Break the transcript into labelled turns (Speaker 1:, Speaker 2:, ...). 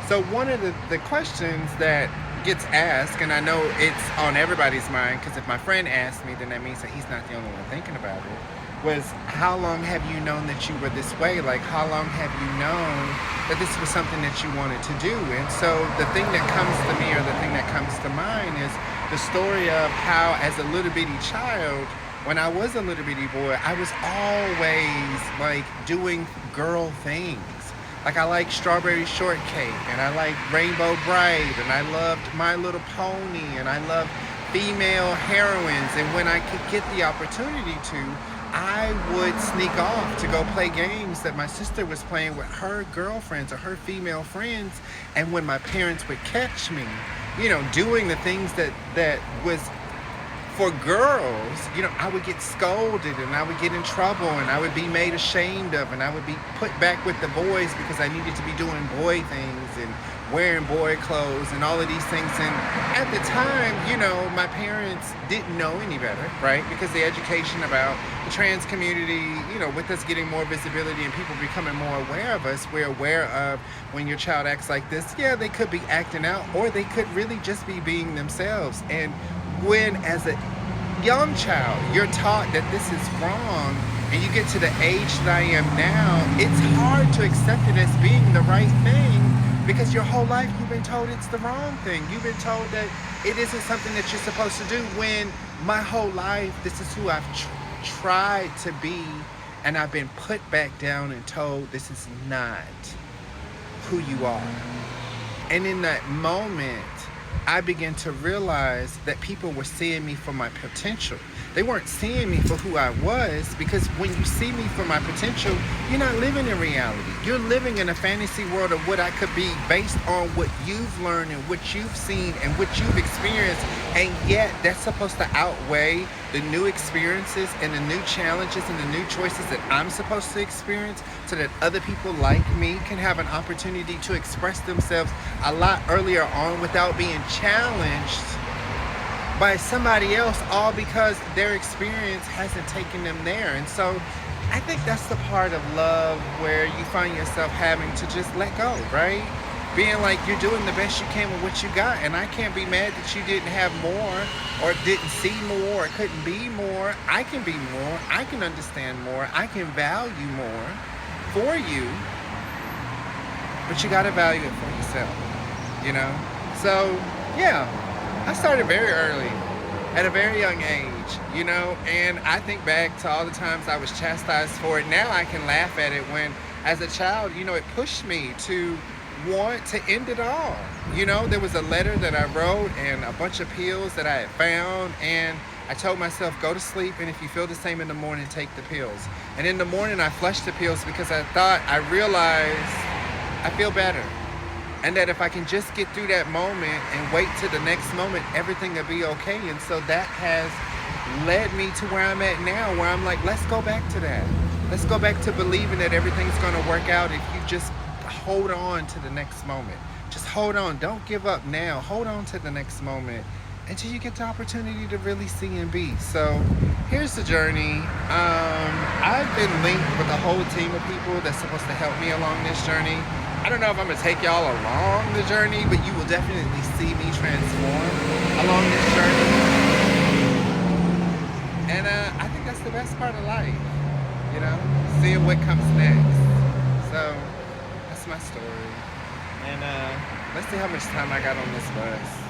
Speaker 1: So one of the questions that gets asked, and I know it's on everybody's mind, because if my friend asked me, then that means that he's not the only one thinking about it, was how long have you known that you were this way? Like, how long have you known that this was something that you wanted to do? And so the thing that comes to me, or the thing that comes to mind, is the story of how, as a little bitty child, when I was a little bitty boy, I was always like doing girl things. Like, I like Strawberry Shortcake, and I like Rainbow Bright, and I loved My Little Pony, and I loved female heroines. And when I could get the opportunity to, I would sneak off to go play games that my sister was playing with her girlfriends or her female friends. And when my parents would catch me, doing the things that was for girls, I would get scolded, and I would get in trouble, and I would be made ashamed of, and I would be put back with the boys because I needed to be doing boy things and wearing boy clothes and all of these things. And at the time, my parents didn't know any better, right? Because the education about the trans community, with us getting more visibility and people becoming more aware of us, we're aware of when your child acts like this, yeah, they could be acting out, or they could really just be being themselves. And when, as a young child, you're taught that this is wrong, and you get to the age that I am now, it's hard to accept it as being the right thing, because your whole life you've been told it's the wrong thing. You've been told that it isn't something that you're supposed to do, when my whole life this is who I've tried to be, and I've been put back down and told this is not who you are. And in that moment, I began to realize that people were seeing me for my potential. They weren't seeing me for who I was, because when you see me for my potential, you're not living in reality. You're living in a fantasy world of what I could be based on what you've learned and what you've seen and what you've experienced. And yet that's supposed to outweigh the new experiences and the new challenges and the new choices that I'm supposed to experience, so that other people like me can have an opportunity to express themselves a lot earlier on without being challenged by somebody else, all because their experience hasn't taken them there. And so I think that's the part of love where you find yourself having to just let go, right? Being like, you're doing the best you can with what you got, and I can't be mad that you didn't have more, or didn't see more, or couldn't be more. I can be more, I can understand more, I can value more for you, but you gotta value it for yourself, So yeah, I started very early, at a very young age, and I think back to all the times I was chastised for it. Now I can laugh at it, when, as a child, it pushed me to want to end it all. There was a letter that I wrote and a bunch of pills that I had found, and I told myself, go to sleep, and if you feel the same in the morning, take the pills. And in the morning, I flushed the pills because I realized I feel better. And that if I can just get through that moment and wait to the next moment, everything will be okay. And so that has led me to where I'm at now, where I'm like, let's go back to that. Let's go back to believing that everything's going to work out if you just hold on to the next moment. Just hold on. Don't give up now. Hold on to the next moment until you get the opportunity to really see and be. So here's the journey. I've been linked with a whole team of people that's supposed to help me along this journey. I don't know if I'm going to take y'all along the journey, but you will definitely see me transform along this journey. And I think that's the best part of life, seeing what comes next. So that's my story. And let's see how much time I got on this bus.